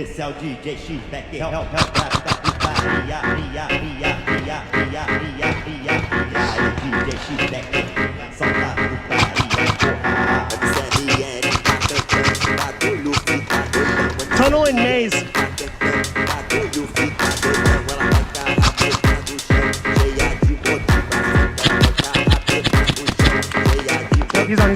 Esse é o DJ X Beck, é o da putaria, DJ X Beck, solta a putaria, porra. Tunnel and maze. He's on.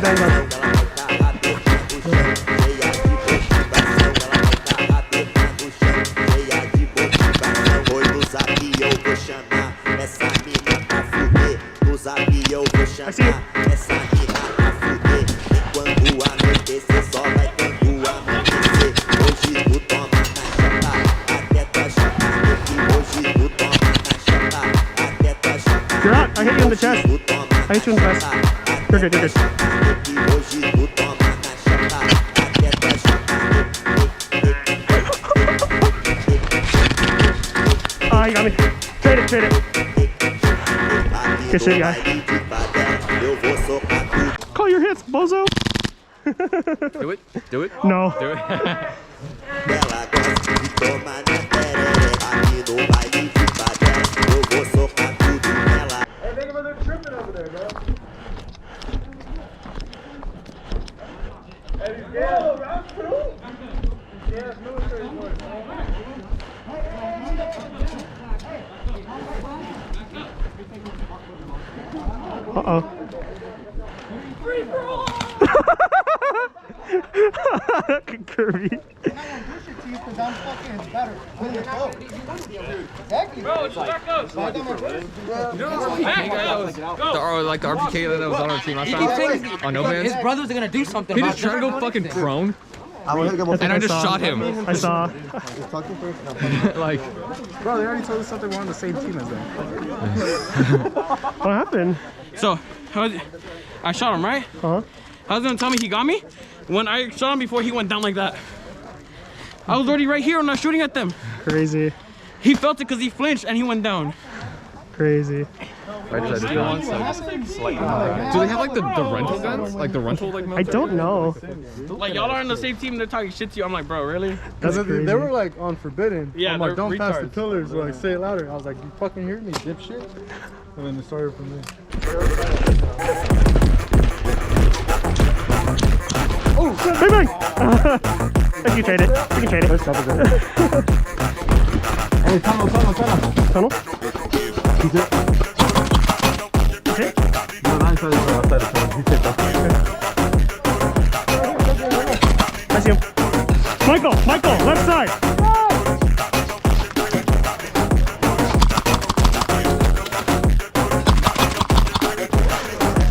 I see it. You're out. I hit you in the chest. I hit you in the chest. You're good. Oh, you got me. Trade it. Good shit, guy. Call your hits, bozo. Do it. No. Do it. Hey, think about them tripping over there, bro. Hey, these gas. Oh, round two? These gas military boys. Uh-oh. Free for all! Kirby. Because I'm fucking better. Exactly. Bro, it's back up. Like the RPK that was on our team last time. On no His brothers are gonna do something. He just tried to go fucking prone. And I just shot him. I saw. Like, Bro, they already told us something. We're on the same team as them. What happened? So, I shot him, right? Uh-huh. I was gonna tell me he got me. When I shot him before, he went down like that. I was already right here when I was shooting at them. Crazy. He felt it because he flinched and he went down. Crazy. I decided to go on slightly. Do they have like the rental guns? Like the rental like I don't know. Like y'all are on the same team, they're talking shit to you. I'm like, bro, really? That's crazy. They were like on forbidden. Yeah, I'm like, they're don't pass the retards. pillars. Like, say it louder. I was like, you fucking hear me, dipshit? And then it started from there. Oh, bang bang! You can trade it. You can trade it. Hey, tunnel. Tunnel? He's it. Is it? No, not inside the tunnel, outside the tunnel. He's it, I see him. Michael, left side.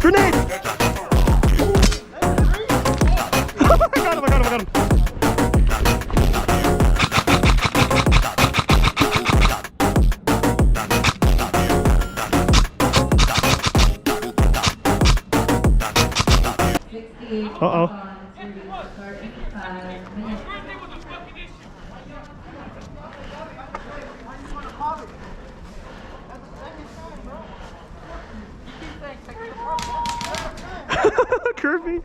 Grenade! I got him. Uh-oh. Kirby.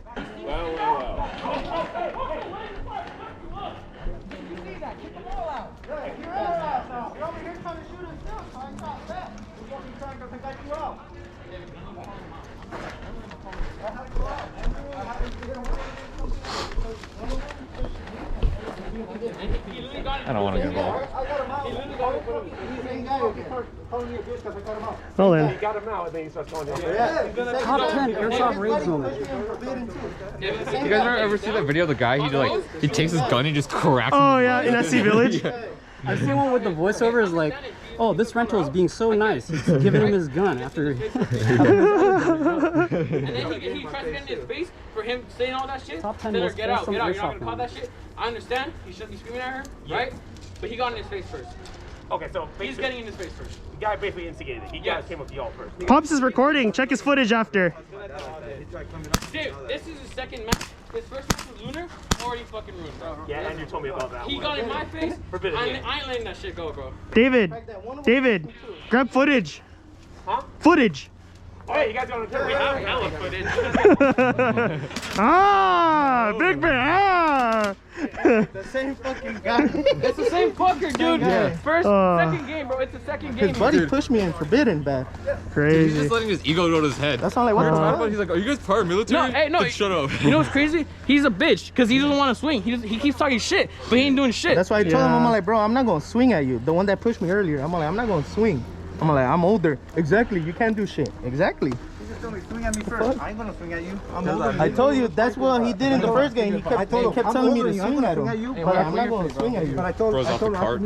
I don't want to get involved. Well then. Got him out, and then he starts going down. Top 10 airsoft raids moment. You guys ever see that video of the guy? He takes his gun and just cracks him. Oh yeah, in SC Village. I've seen one with the voiceover is like, oh, this rental is being so nice. He's giving him his gun after. And then he tries to get in his face for him saying all that shit. Top 10 Tell her, most get out, awesome you're not airsoft gonna call that shit. I understand, he shouldn't be screaming at her, right? But he got in his face first. Okay, so He's getting in his face first. the guy basically instigated it. He Yes. came up to y'all first. Pops is recording. Check his footage after. Dude, this is his second match. His first match with Lunar, already fucking ruined, bro. Yeah, Andrew told me about that He one. got in my face. Forbidden, I yeah. ain't letting that shit go, bro. David, grab footage. Huh? Footage. Hey, you guys want to we have hella footage. Ah, big man. Ah. The same fucking guy. It's the same fucker, dude. Yeah. First, second game, bro. It's the second game. His buddy pushed me in forbidden bad. He's Crazy. just letting his ego go to his head. That's not like what the fuck? He's like, are you guys part of military? No, hey, no. Then shut up. You know what's crazy? He's a bitch because he doesn't want to swing. He keeps talking shit, but he ain't doing shit. That's why I told him, I'm Yeah. like, bro, I'm not gonna swing at you. The one that pushed me earlier, I'm like, I'm not gonna swing. I'm like, I'm older. Exactly, you can't do shit. Exactly. Swing at me first. I ain't gonna swing at you. I'm older. I told you that's what he did in the first game. He kept telling me to swing at him. But I'm not gonna swing at you. But I told Throws off the him cart.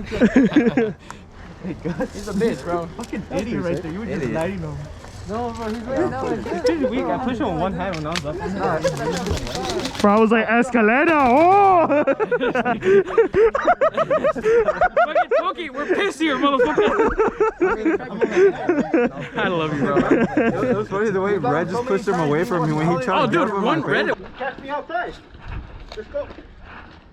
He's a bitch, bro. Fucking idiot right there. You were just lighting him. No, bro, he's pretty weak. I pushed him with one hand when I was up. Bro, I was like, escalator. Oh. Fucking Toki, we're pissed here, motherfucker. I love you, bro. It was funny the way Red just pushed him away from me when he tried Oh, to dude, jump on one my red. face. Catch me outside. Let's go.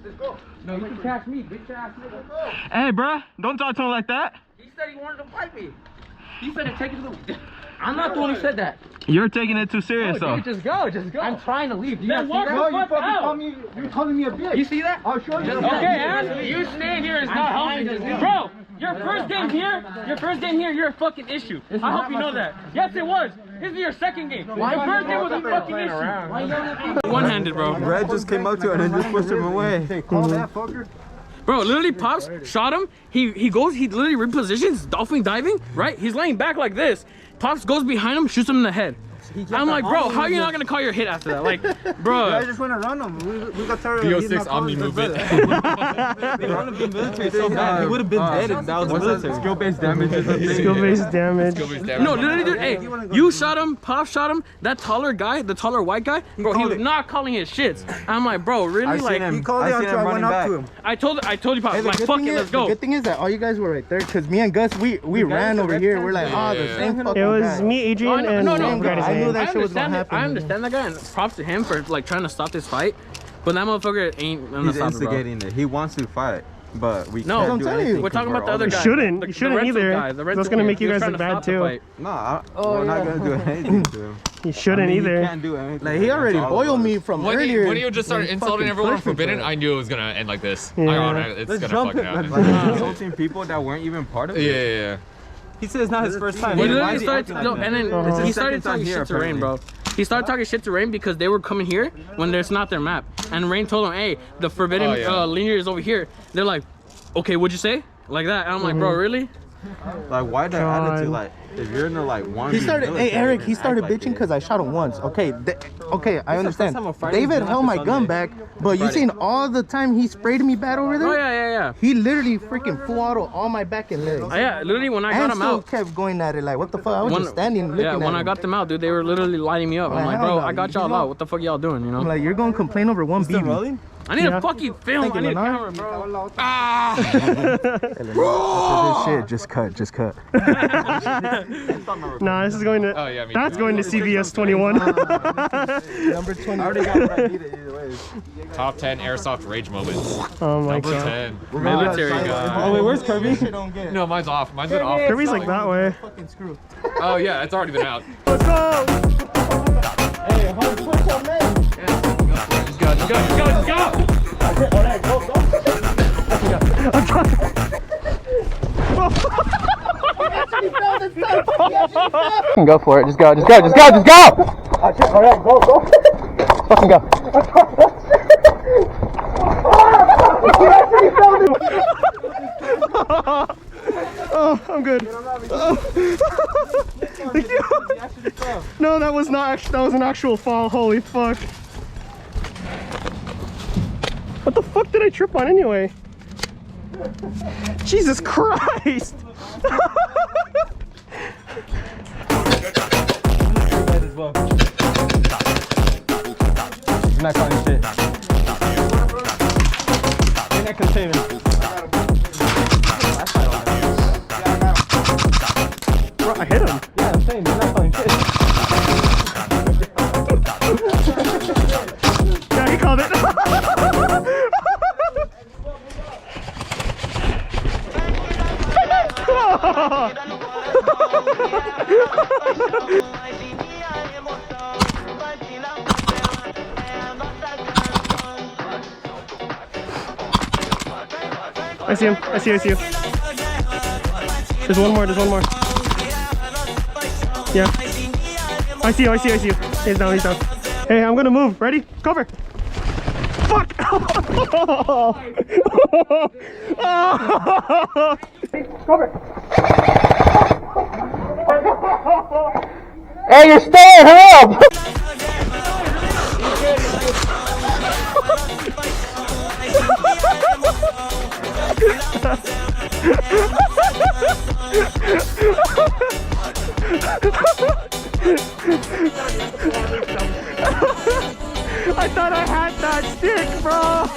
Let's go. No, you can catch me, bitch ass nigga. Hey, bro, don't talk to him like that. He said he wanted to fight me. He said to take it to the. I'm not the one who said that. You're taking it too serious, though. Dude, just go, just go. I'm trying to leave. Do you Then not see walk that? the fuck out. You calling me a bitch. You see that? I'll show you. Okay, and you staying here is not helping. Bro, your first game here, you're a fucking issue. I hope you know that. Yes, it was. This is your second game. Your first game was a fucking issue. One-handed, bro. Red just came up to it and just pushed him away. Call that fucker. Bro, literally Pops shot him. He literally repositions, dolphin diving, right? He's laying back like this. Pops goes behind him, shoots him in the head. I'm like, bro, how are you not gonna call your hit after that? Like, bro. I just want to run him. We got tired of DO6 Omni movement. They want to be military so bad. He would have been dead if that was military. Skill-based damage is a thing. Skill-based damage. No, literally, dude, hey, you shot him, Pop shot him, that taller guy, the taller white guy, bro, he was not calling his shits. I'm like, bro, really? Like, He called it after I went up to him. I told you, Pop, Hey, like, fuck it, let's the go. good thing is that all you guys were right there, because me and Gus, we ran over here. We're like, oh, the same fucking It was guy. me, Adrian, and no, I forgot his I knew name. that shit was gonna happen. I understand that guy, and props to him for like trying to stop this fight, but that motherfucker ain't gonna He's stop it, bro. instigating it. He wants to fight, but we No, can't I'm do telling you. anything. We're talking about the other guy. Shouldn't. The You shouldn't rental either. guy, the rental That's gonna guy. make you He was guys trying look to bad stop the too. fight. No, we're not gonna do anything to him. You shouldn't He either. can't do anything. Like, he already boiled me from earlier. When he just started insulting everyone on Forbidden, I knew it was gonna end like this. Yeah. It's gonna fucking happen. Like, insulting people that weren't even part of it. Yeah. He said it's not his first time. He Why literally is he started, acting no, like that? and then It's he his started second time talking here, shit to Rain, bro. He started talking shit to Rain because they were coming here when there's not their map. And Rain told him, hey, the forbidden linear is over here. They're like, okay, what'd you say? Like that. And I'm like, bro, really? Like, why that attitude? Like, if you're in the like one. He started, hey Eric, he started bitching because I shot him once. Okay, I understand. David held my gun back, but you seen all the time he sprayed me bad over there? Oh, yeah. He literally freaking full auto all my back and legs. Yeah, literally when I got And him still out. kept going at it like, what the fuck? I was just standing looking at when I him. got them out, dude, they were literally lighting me up. I'm like, bro, I got y'all out. What the fuck y'all doing, you know? I'm like, you're going to complain over one BB. I need a fucking film. Thank you, I need a Leonard. camera, bro. This shit, just cut. Nah, this is going to. Oh yeah. Me That's too. going to CBS 21. Number 20. I already got what I needed either way. Top 10 airsoft rage moments. Oh my Number god. 10. Military guy. Oh wait, where's Kirby? No, mine's off. Mine's been off. Kirby's like that way. Fucking screw. Oh yeah, it's already been out. Let's go! Hey, hold push up, man. Go. Go for it. Just go. Alright, go. Fucking go. Oh, I'm good. Thank you. No, that was not actually. That was an actual fall. Holy fuck! What the fuck did I trip on anyway? Jesus Christ! He's not calling shit. In that container. Bro, I hit him. Yeah, I'm saying he's not calling shit. Yeah, he called it. I see him. I see you. I see you. There's one more. There's one more. Yeah. I see you. I see you. I see you. He's down. He's down. Hey, I'm gonna move. Ready? Cover. Fuck. Cover. Hey, you're staying. Help! I thought I had that stick, bro.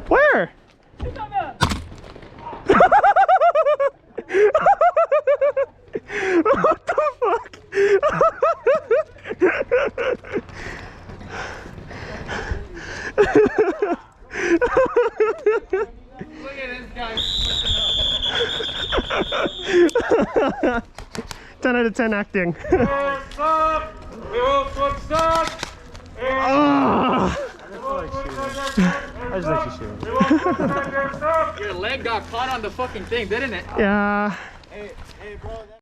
Where? What the fuck? Look at this guy. 10 out of 10 acting. What's up? What's up? I just let you shoot. Your leg got caught on the fucking thing, didn't it? Yeah.